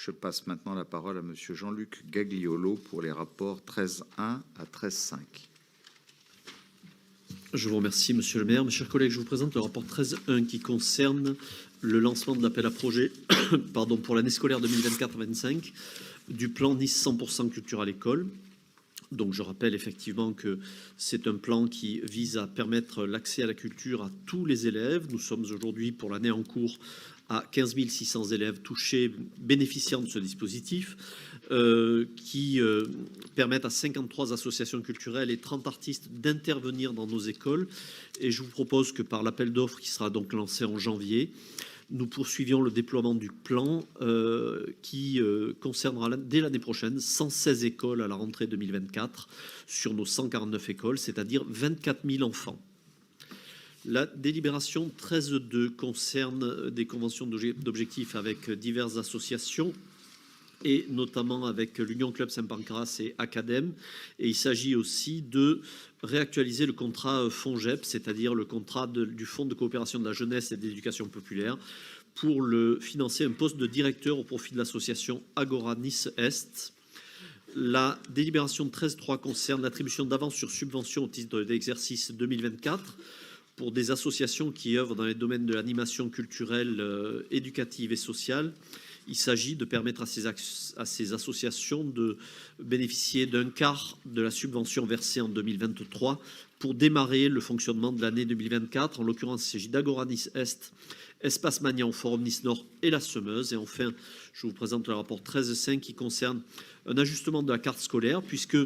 Je passe maintenant la parole à Monsieur Jean-Luc Gagliolo pour les rapports 13.1 à 13.5. Je vous remercie, Monsieur le maire. Mes chers collègues, je vous présente le rapport 13.1 qui concerne le lancement de l'appel à projet pour l'année scolaire 2024-25 du plan Nice 100% culture à l'école. Donc je rappelle effectivement que c'est un plan qui vise à permettre l'accès à la culture à tous les élèves. Nous sommes aujourd'hui pour l'année en cours à 15 600 élèves touchés, bénéficiant de ce dispositif, qui permettent à 53 associations culturelles et 30 artistes d'intervenir dans nos écoles. Et je vous propose que par l'appel d'offres qui sera donc lancé en janvier, nous poursuivions le déploiement du plan qui concernera dès l'année prochaine 116 écoles à la rentrée 2024 sur nos 149 écoles, c'est-à-dire 24 000 enfants. La délibération 13.2 concerne des conventions d'objectifs avec diverses associations et notamment avec l'Union Club Saint-Pancras et Academ. Et il s'agit aussi de réactualiser le contrat FONGEP, c'est-à-dire le contrat du Fonds de coopération de la jeunesse et de l'éducation populaire, pour le financer un poste de directeur au profit de l'association Agora Nice Est. La délibération 13.3 concerne l'attribution d'avances sur subvention au titre d'exercice 2024 pour des associations qui œuvrent dans les domaines de l'animation culturelle, éducative et sociale. Il s'agit de permettre à ces associations de bénéficier d'un quart de la subvention versée en 2023 pour démarrer le fonctionnement de l'année 2024. En l'occurrence, il s'agit d'Agora Nice Est, Espace Magnan, Forum Nice Nord et la Semeuse. Et enfin, je vous présente le rapport 13.5 qui concerne un ajustement de la carte scolaire, puisque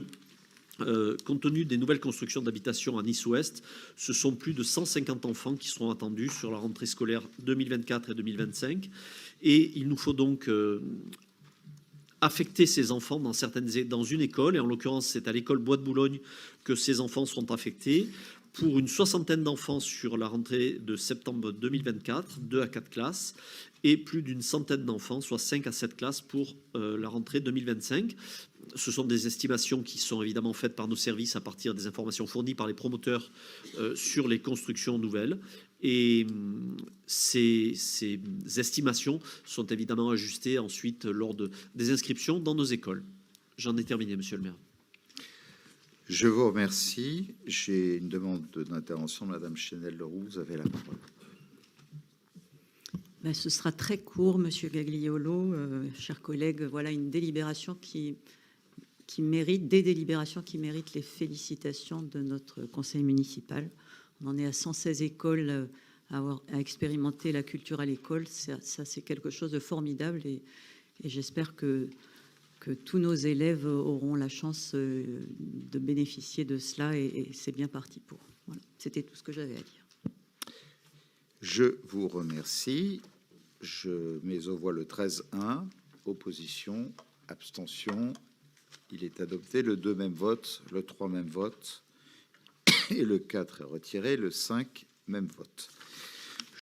compte tenu des nouvelles constructions d'habitations à Nice-Ouest, ce sont plus de 150 enfants qui seront attendus sur la rentrée scolaire 2024 et 2025. Et il nous faut donc affecter ces enfants dans une école, et en l'occurrence c'est à l'école Bois de Boulogne que ces enfants seront affectés, pour une soixantaine d'enfants sur la rentrée de septembre 2024, 2 à 4 classes, et plus d'une centaine d'enfants, soit 5 à 7 classes pour la rentrée 2025. Ce sont des estimations qui sont évidemment faites par nos services à partir des informations fournies par les promoteurs sur les constructions nouvelles. Et ces estimations sont évidemment ajustées ensuite lors des inscriptions dans nos écoles. J'en ai terminé, Monsieur le maire. Je vous remercie. J'ai une demande d'intervention, Madame Chenel-Leroux, vous avez la parole. Ben, ce sera très court, Monsieur Gagliolo, chers collègues. Voilà une délibération qui mérite, des délibérations qui méritent les félicitations de notre conseil municipal. On en est à 116 écoles à expérimenter la culture à l'école. Ça c'est quelque chose de formidable et j'espère que tous nos élèves auront la chance de bénéficier de cela et c'est bien parti pour. Voilà. C'était tout ce que j'avais à dire. Je vous remercie. Je mets aux voix le 13.1. Opposition, abstention. Il est adopté. Le 2, même vote. Le 3, même vote. Et le 4 est retiré. Le 5, même vote.